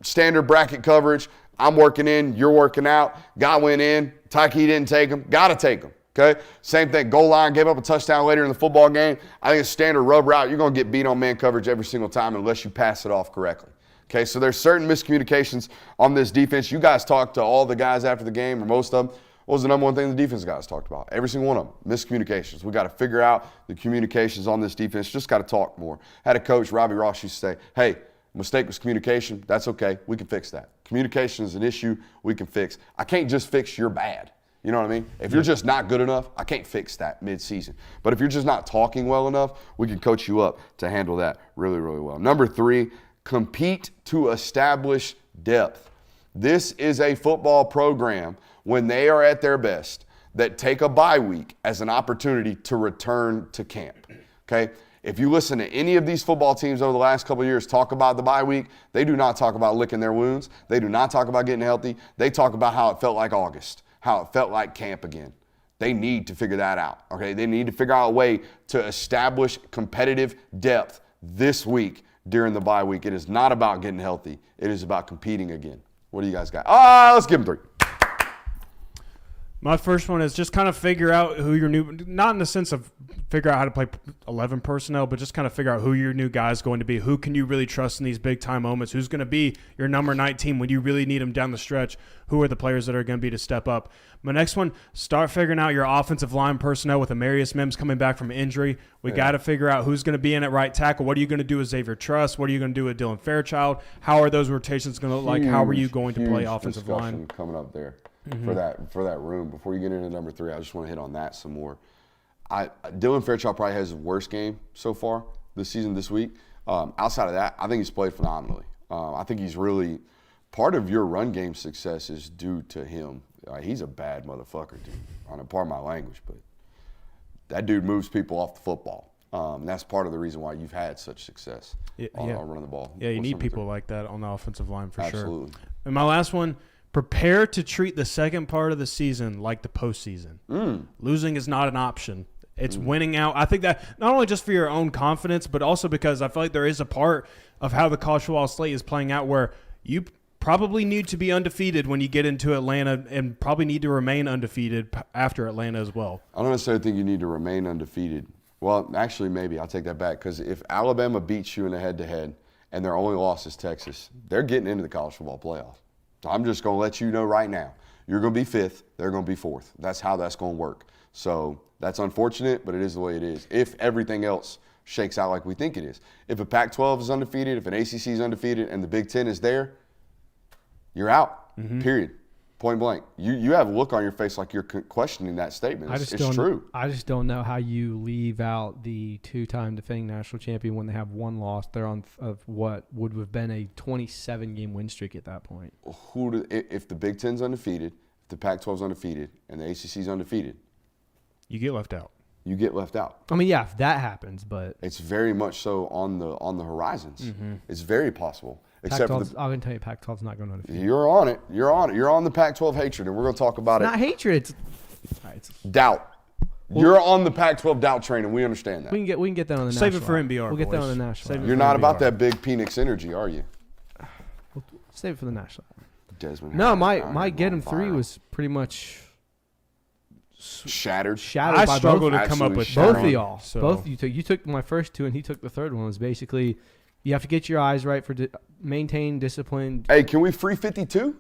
standard bracket coverage. I'm working in, you're working out. Guy went in, Tyke didn't take him. Got to take him, okay? Same thing, goal line, gave up a touchdown later in the football game. I think it's standard rub route. You're going to get beat on man coverage every single time unless you pass it off correctly. Okay, so there's certain miscommunications on this defense. You guys talked to all the guys after the game, or most of them. What was the number one thing the defense guys talked about? Every single one of them, miscommunications. We got to figure out the communications on this defense. Just got to talk more. Had a coach, Robbie Ross, used to say, hey, mistake was communication. That's okay. We can fix that. Communication is an issue we can fix. I can't just fix you're bad. You know what I mean? If you're just not good enough, I can't fix that mid-season. But if you're just not talking well enough, we can coach you up to handle that really, really well. Number 3, compete to establish depth. This is a football program, when they are at their best, that take a bye week as an opportunity to return to camp, okay? If you listen to any of these football teams over the last couple of years talk about the bye week, they do not talk about licking their wounds. They do not talk about getting healthy. They talk about how it felt like August, how it felt like camp again. They need to figure that out, okay? They need to figure out a way to establish competitive depth this week during the bye week. It is not about getting healthy. It is about competing again. What do you guys got? Let's give them 3. My first one is just kind of figure out who your new, not in the sense of figure out how to play 11 personnel, but just kind of figure out who your new guy is going to be. Who can you really trust in these big time moments? Who's going to be your number 19 when you really need them down the stretch? Who are the players that are going to be to step up? My next one, start figuring out your offensive line personnel with Amarius Mims coming back from injury. We got to figure out who's going to be in at right tackle. What are you going to do with Xavier Truss? What are you going to do with Dylan Fairchild? How are those rotations going to look like? How are you going to play offensive line? Coming up there. For that room. Before you get into number 3, I just want to hit on that some more. Dylan Fairchild probably has his worst game so far this season, this week. Outside of that, I think he's played phenomenally. I think he's really part of your run game success is due to him. He's a bad motherfucker, dude. I don't pardon my language, but that dude moves people off the football. And that's part of the reason why you've had such success on running the ball. Yeah, you need people like that on the offensive line for sure. Absolutely. And my last one, prepare to treat the second part of the season like the postseason. Losing is not an option. It's winning out. I think that not only just for your own confidence, but also because I feel like there is a part of how the college football slate is playing out where you probably need to be undefeated when you get into Atlanta and probably need to remain undefeated after Atlanta as well. I don't necessarily think you need to remain undefeated. Well, actually, maybe. I'll take that back because if Alabama beats you in a head-to-head and their only loss is Texas, they're getting into the college football playoff. So I'm just going to let you know right now, you're going to be 5th, they're going to be 4th. That's how that's going to work. So that's unfortunate, but it is the way it is. If everything else shakes out like we think it is. If a Pac-12 is undefeated, if an ACC is undefeated, and the Big Ten is there, you're out, period. Point blank. You have a look on your face like you're questioning that statement. It's true. I just don't know how you leave out the 2-time defending national champion when they have one loss. They're on of what would have been a 27-game win streak at that point. If the Big Ten's undefeated, if the Pac-12's undefeated, and the ACC's undefeated, you get left out. You get left out. I mean, yeah, if that happens, but it's very much so on the horizons. It's very possible. Except for I can tell you, Pac-12's not going to undefeated. You're on it. You're on it. You're on the Pac-12 hatred, and we're going to talk about it's not hatred. It's doubt. You're on the Pac-12 doubt train, and we understand that. We can get that on the Save national. it for NBR. We'll get that on the national. You're not about that big Penix energy, are you? We'll save it for the national. Desmond. No, my get him 3 was pretty much shattered. I by struggled both, to come up with both of y'all. So. Both you took my first 2, and he took the third one. It was basically you have to get your eyes right for maintain discipline. Hey, can we free 52?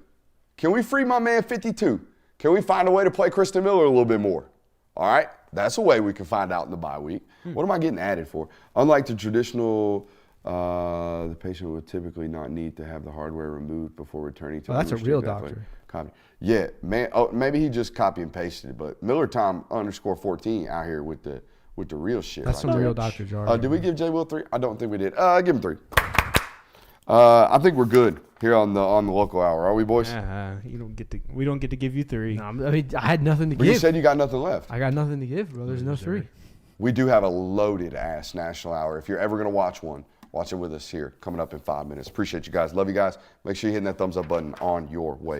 Can we free my man 52? Can we find a way to play Kristen Miller a little bit more? All right, that's a way we can find out in the bye week. What am I getting added for? Unlike the traditional The patient would typically not need to have the hardware removed before returning to. Oh, that's a real doctor. Copy. Yeah, man. Oh, maybe he just copy and pasted it, but Miller Tom _14 out here with the real shit. That's right some there. real Dr. Jar. Did we give J. Will 3? I don't think we did. Give him 3. I think we're good here on the local hour. Are we, boys? We don't get to give you 3. No, I mean, I had nothing to But give. you said you got nothing left. I got nothing to give, bro. There's no 3. We do have a loaded ass national hour. If you're ever gonna watch one, watch it with us here. Coming up in 5 minutes. Appreciate you guys. Love you guys. Make sure you're hitting that thumbs up button on your way.